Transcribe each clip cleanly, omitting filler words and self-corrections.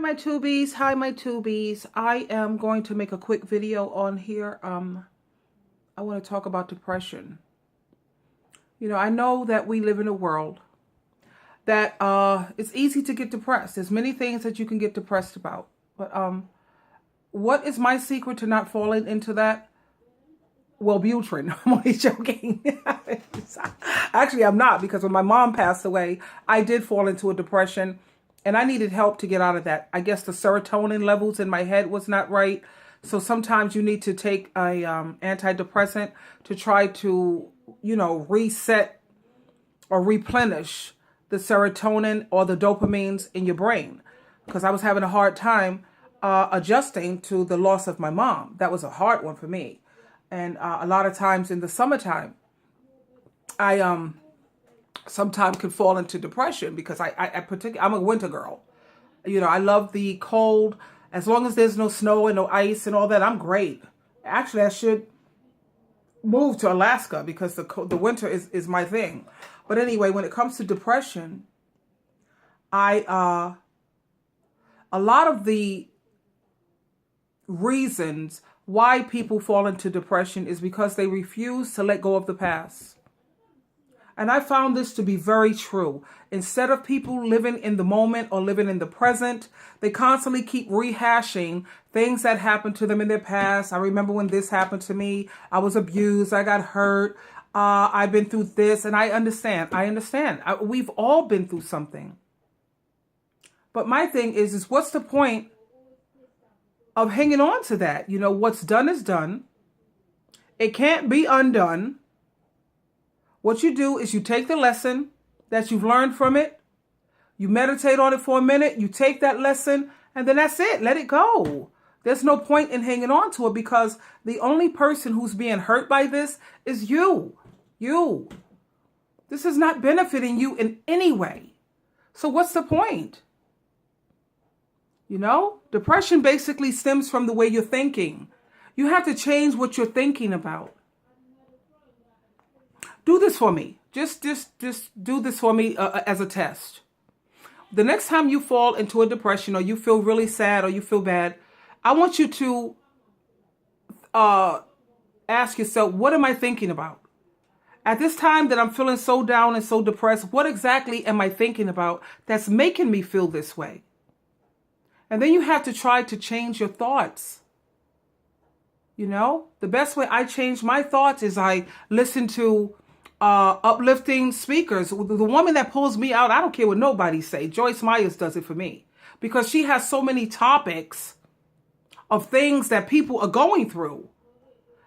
my tubies. Hi, my tubies. I am going to make a quick video on here. I want to talk about depression. I know that we live in a world that it's easy to get depressed. There's many things that you can get depressed about. But what is my secret to not falling into that? Wellbutrin. I'm only joking. Actually, I'm not, because when my mom passed away, I did fall into a depression. And I needed help to get out of that. I guess the serotonin levels in my head was not right. So sometimes you need to take a antidepressant to try to, reset or replenish the serotonin or the dopamines in your brain. Because I was having a hard time adjusting to the loss of my mom. That was a hard one for me. And a lot of times in the summertime, I sometimes could fall into depression because I'm a winter girl. I love the cold. As long as there's no snow and no ice and all that, I'm great. Actually, I should move to Alaska because the winter is my thing. But anyway, when it comes to depression, a lot of the reasons why people fall into depression is because they refuse to let go of the past. And I found this to be very true. Instead of people living in the moment or living in the present, they constantly keep rehashing things that happened to them in their past. I remember when this happened to me. I was abused. I got hurt. I've been through this. And I understand. We've all been through something. But my thing is what's the point of hanging on to that? What's done is done. It can't be undone. What you do is you take the lesson that you've learned from it, you meditate on it for a minute, you take that lesson, and then that's it. Let it go. There's no point in hanging on to it because the only person who's being hurt by this is you. You. This is not benefiting you in any way. So what's the point? Depression basically stems from the way you're thinking. You have to change what you're thinking about. Do this for me. Just do this for me as a test. The next time you fall into a depression or you feel really sad or you feel bad, I want you to ask yourself, what am I thinking about? At this time that I'm feeling so down and so depressed, what exactly am I thinking about that's making me feel this way? And then you have to try to change your thoughts. The best way I change my thoughts is I listen to uplifting speakers. The woman that pulls me out, I don't care what nobody say. Joyce Myers does it for me because she has so many topics of things that people are going through.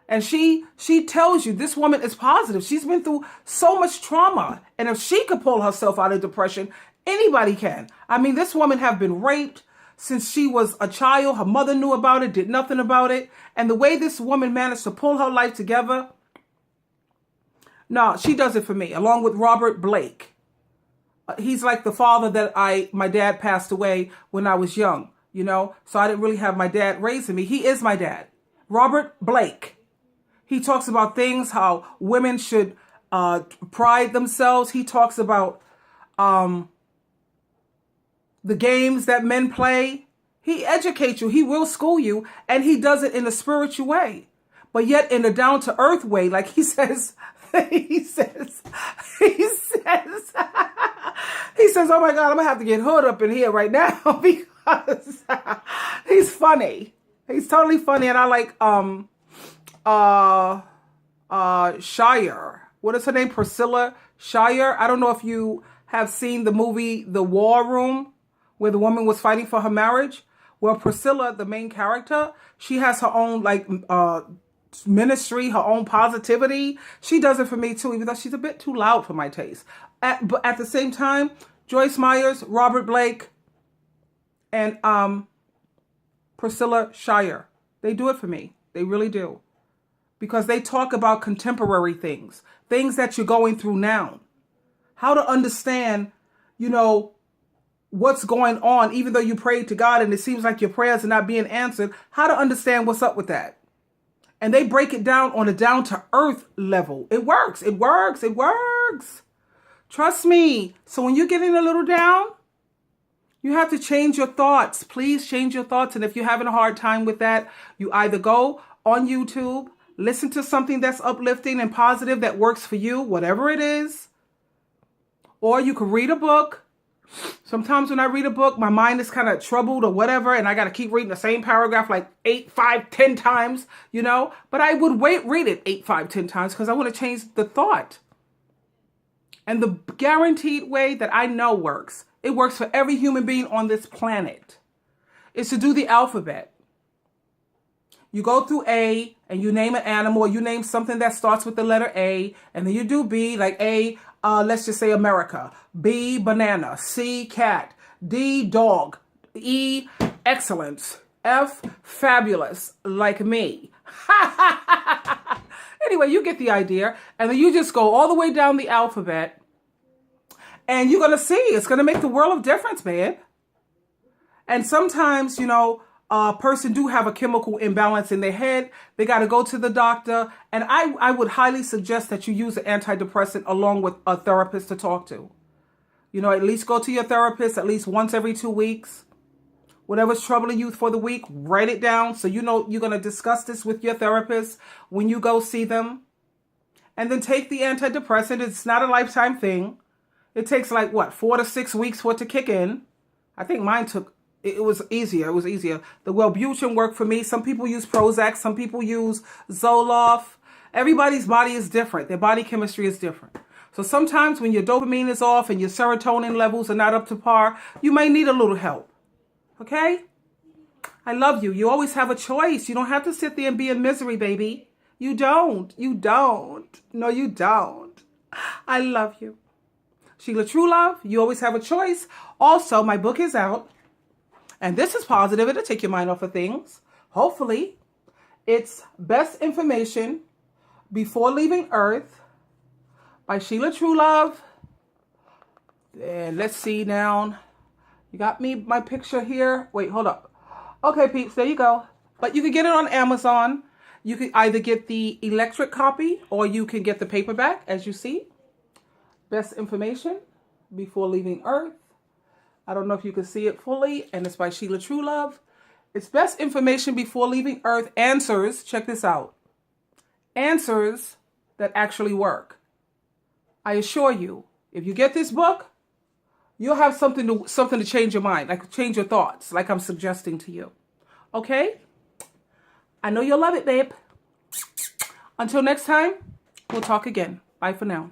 And she tells you this woman is positive. She's been through so much trauma. And if she could pull herself out of depression, anybody can. I mean, this woman have been raped since she was a child. Her mother knew about it, did nothing about it. And the way this woman managed to pull her life together, no, she does it for me, along with Robert Blake. He's like the father that my dad passed away when I was young, so I didn't really have my dad raising me. He is my dad. Robert Blake. He talks about things, how women should pride themselves. He talks about the games that men play. He educates you. He will school you, and he does it in a spiritual way, but yet in a down-to-earth way. Like he says, he says, oh my God, I'm gonna have to get Hood up in here right now because he's funny. He's totally funny. And I like, Shire. What is her name? Priscilla Shire. I don't know if you have seen the movie, The War Room, where the woman was fighting for her marriage. Well, Priscilla, the main character, she has her own ministry, her own positivity. She does it for me too, even though she's a bit too loud for my taste. But at the same time, Joyce Myers, Robert Blake, and Priscilla Shire, they do it for me. They really do. Because they talk about contemporary things that you're going through now. How to understand, what's going on, even though you prayed to God and it seems like your prayers are not being answered. How to understand what's up with that. And they break it down on a down-to-earth level. It works. It works. It works. Trust me. So when you're getting a little down, You have to change your thoughts. Please change your thoughts. And if you're having a hard time with that, you either go on YouTube, listen to something that's uplifting and positive that works for you, whatever it is, or you can read a book. Sometimes when I read a book, my mind is kind of troubled or whatever, and I got to keep reading the same paragraph like 8, 5, 10 times, you know. But I would read it 8, 5, 10 times because I want to change the thought. And the guaranteed way that I know works, it works for every human being on this planet, is to do the alphabet. You go through A and you name an animal, or you name something that starts with the letter A, and then you do B, like A, let's just say America, B, banana, C, cat, D, dog, E, excellence, F, fabulous, like me. Anyway, you get the idea. And then you just go all the way down the alphabet, and you're going to see it's going to make the world of difference, man. And sometimes, you know, a person do have a chemical imbalance in their head. They got to go to the doctor. And I would highly suggest that you use an antidepressant along with a therapist to talk to. You know, at least go to your therapist at least once every 2 weeks. Whatever's troubling you for the week, write it down. So you know you're going to discuss this with your therapist when you go see them. And then take the antidepressant. It's not a lifetime thing. It takes like, what, 4 to 6 weeks for it to kick in. I think mine took... It was easier. It was easier. The Wellbutrin worked for me. Some people use Prozac. Some people use Zoloft. Everybody's body is different. Their body chemistry is different. So sometimes when your dopamine is off and your serotonin levels are not up to par, you may need a little help. Okay? I love you. You always have a choice. You don't have to sit there and be in misery, baby. You don't. You don't. No, you don't. I love you. Sheila True Love, you always have a choice. Also, my book is out. And this is positive. It'll take your mind off of things. Hopefully. It's Best Information Before Leaving Earth by Sheila True Love. And let's see now. You got me, my picture here. Wait, hold up. Okay, peeps, there you go. But you can get it on Amazon. You can either get the electric copy or you can get the paperback, as you see. Best Information Before Leaving Earth. I don't know if you can see it fully, and it's by Sheila True Love. It's Best Information Before Leaving Earth. Answers, check this out. Answers that actually work. I assure you, if you get this book, you'll have something to change your mind, like change your thoughts, like I'm suggesting to you. Okay? I know you'll love it, babe. Until next time, we'll talk again. Bye for now.